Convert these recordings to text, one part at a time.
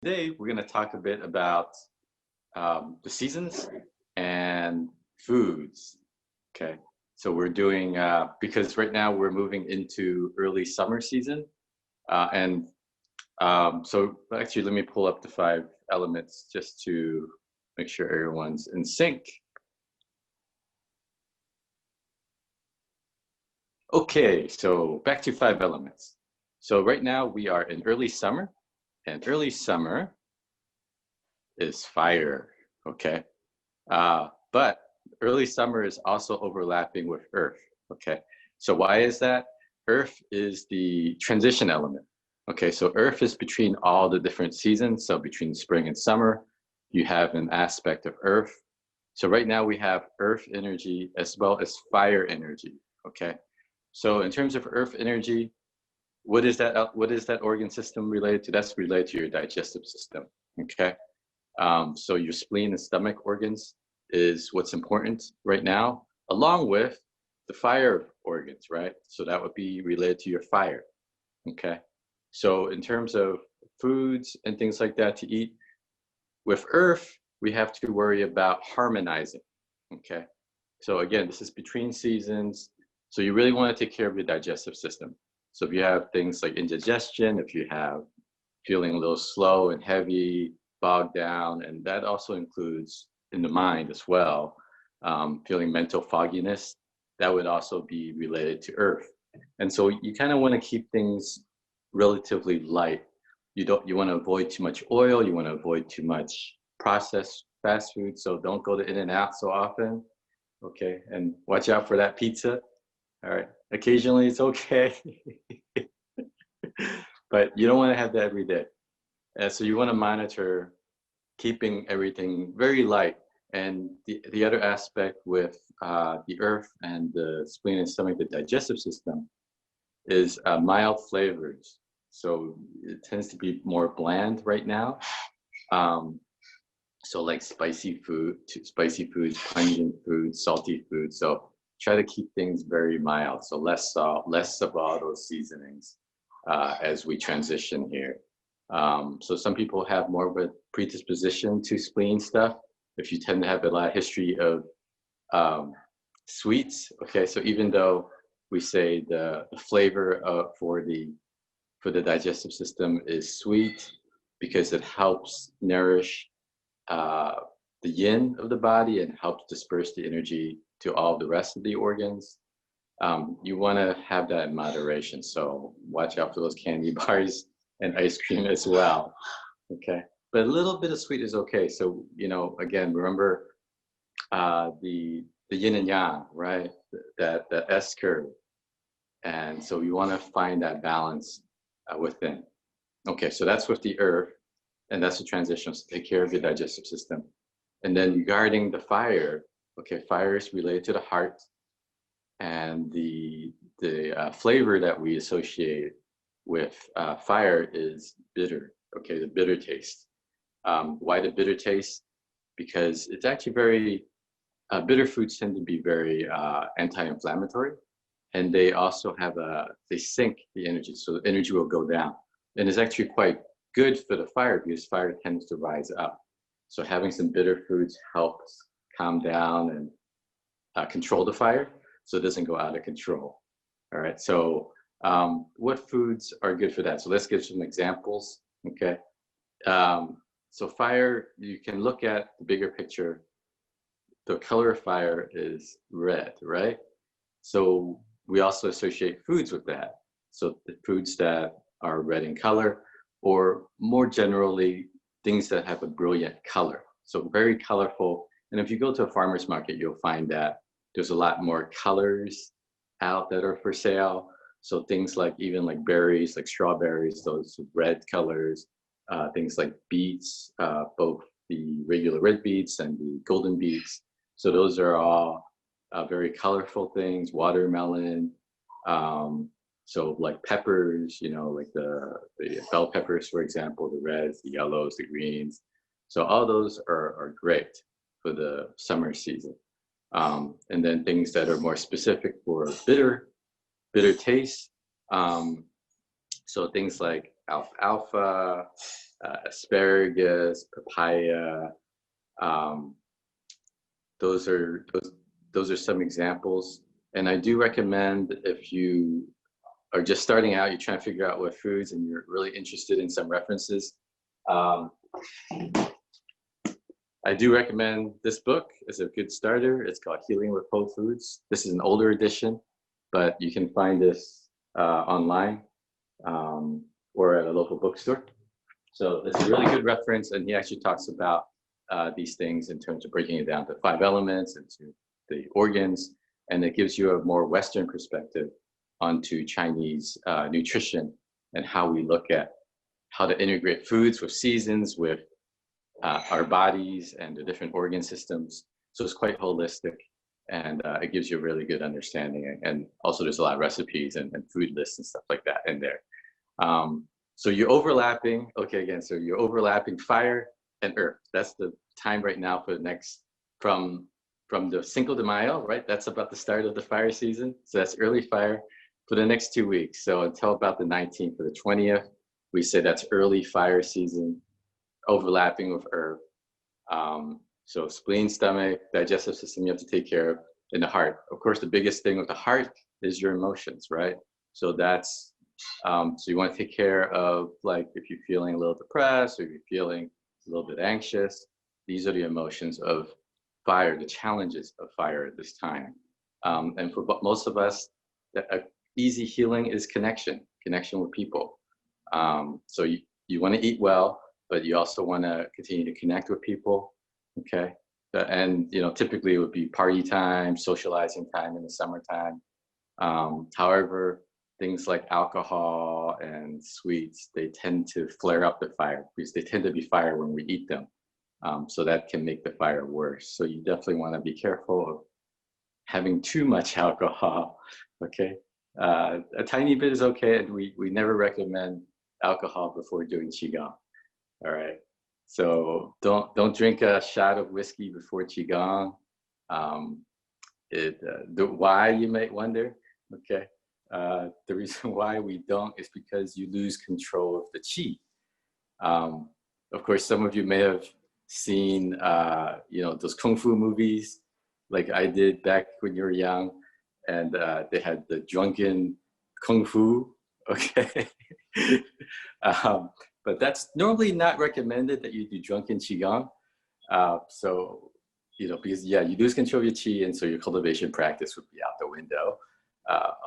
Today, we're going to talk a bit about the seasons and foods. Okay, so we're doing, because right now we're moving into early summer season. And so actually, let me pull up the 5 elements just to make sure everyone's in sync. Okay, so back to 5 elements. So right now we are in early summer, and early summer is fire, okay? But early summer is also overlapping with Earth, okay? So why is that? Earth is the transition element, okay? So Earth is between all the different seasons. So between spring and summer, you have an aspect of Earth. So right now we have Earth energy as well as fire energy, okay? So in terms of Earth energy, what is that organ system related to? That's related to your digestive system, okay? So your spleen and stomach organs is what's important right now, along with the fire organs, right? So that would be related to your fire, okay? So in terms of foods and things like that to eat, with Earth, we have to worry about harmonizing, okay? So again, this is between seasons. So you really want to take care of your digestive system. So if you have things like indigestion, if you have feeling a little slow and heavy, bogged down, and that also includes in the mind as well, feeling mental fogginess, that would also be related to Earth. And so you kind of want to keep things relatively light. You want to avoid too much oil, you want to avoid too much processed fast food, so don't go to In-N-Out so often, okay? And watch out for that pizza. All right, occasionally it's okay, but you don't want to have that every day. And so you want to monitor keeping everything very light. And the other aspect with the Earth and the spleen and stomach, the digestive system, is mild flavors. So it tends to be more bland right now. So like spicy foods, pungent foods, salty foods. So try to keep things very mild. So less salt, less of all those seasonings as we transition here. So some people have more of a predisposition to spleen stuff. If you tend to have a lot of history of sweets, okay, so even though we say the flavor for the digestive system is sweet because it helps nourish the yin of the body and helps disperse the energy to all the rest of the organs. You want to have that in moderation. So watch out for those candy bars and ice cream as well. Okay, but a little bit of sweet is okay. So again, remember the yin and yang, right? That S curve, and so you want to find that balance within. Okay, so that's with the Earth, and that's the transition. So take care of your digestive system, and then regarding the fire. Okay, fire is related to the heart, and the flavor that we associate with fire is bitter. Okay, the bitter taste. Why the bitter taste? Because it's actually very bitter foods tend to be very anti-inflammatory, and they also have they sink the energy, so the energy will go down, and it's actually quite good for the fire because fire tends to rise up. So having some bitter foods helps calm down and control the fire so it doesn't go out of control. All right, so what foods are good for that? So let's give some examples, okay? So fire, you can look at the bigger picture. The color of fire is red, right? So we also associate foods with that. So the foods that are red in color, or more generally, things that have a brilliant color. So very colorful. And if you go to a farmer's market, you'll find that there's a lot more colors out that are for sale. So things like even like berries, like strawberries, those red colors, things like beets, both the regular red beets and the golden beets. So those are all very colorful things, watermelon. So like peppers, like the bell peppers, for example, the reds, the yellows, the greens. So all those are great for the summer season. And then things that are more specific for bitter taste. So things like alfalfa, asparagus, papaya. Um, those are some examples. And I do recommend, if you are just starting out, you're trying to figure out what foods, and you're really interested in some references. Um, I do recommend this book as a good starter. It's called Healing with Whole Foods. This is an older edition, but you can find this online or at a local bookstore. So it's a really good reference, and he actually talks about these things in terms of breaking it down to 5 elements and to the organs, and it gives you a more Western perspective onto Chinese nutrition and how we look at how to integrate foods with seasons, with our bodies and the different organ systems. So it's quite holistic, and it gives you a really good understanding. And also there's a lot of recipes and food lists and stuff like that in there. So you're overlapping, okay, again, so you're overlapping fire and earth. That's the time right now for the next, from the Cinco de Mayo, right? That's about the start of the fire season. So that's early fire for the next 2 weeks. So until about the 19th or the 20th, we say that's early fire season, overlapping with earth. So spleen, stomach, digestive system you have to take care of, and the heart. Of course, the biggest thing with the heart is your emotions, right? So that's, so you want to take care of, like, if you're feeling a little depressed or you're feeling a little bit anxious, these are the emotions of fire, the challenges of fire at this time. And for most of us, easy healing is connection with people. So you want to eat well, but you also want to continue to connect with people, okay? And, you know, typically it would be party time, socializing time in the summertime. However, things like alcohol and sweets, they tend to flare up the fire because they tend to be fire when we eat them. So that can make the fire worse. So you definitely want to be careful of having too much alcohol, okay? A tiny bit is okay, and we never recommend alcohol before doing Qigong, all right? So don't drink a shot of whiskey before Qigong. Why, you might wonder, okay? The reason why we don't is because you lose control of the qi. Of course, some of you may have seen, you know, those kung fu movies, like I did back when you were young, and they had the drunken kung fu, okay? But that's normally not recommended that you do drunken qigong. So, you know, because yeah, you lose control of your qi, and so your cultivation practice would be out the window.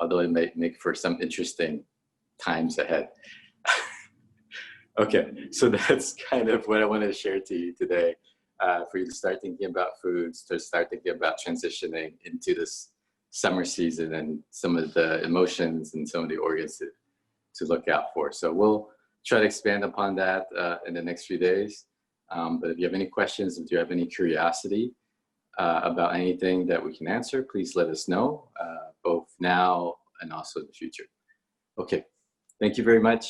Although it may make for some interesting times ahead. Okay, so that's kind of what I wanted to share to you today, for you to start thinking about foods, to start thinking about transitioning into this summer season and some of the emotions and some of the organs to look out for. So we'll try to expand upon that in the next few days. But if you have any questions, if you have any curiosity about anything that we can answer, please let us know, both now and also in the future. Okay, thank you very much.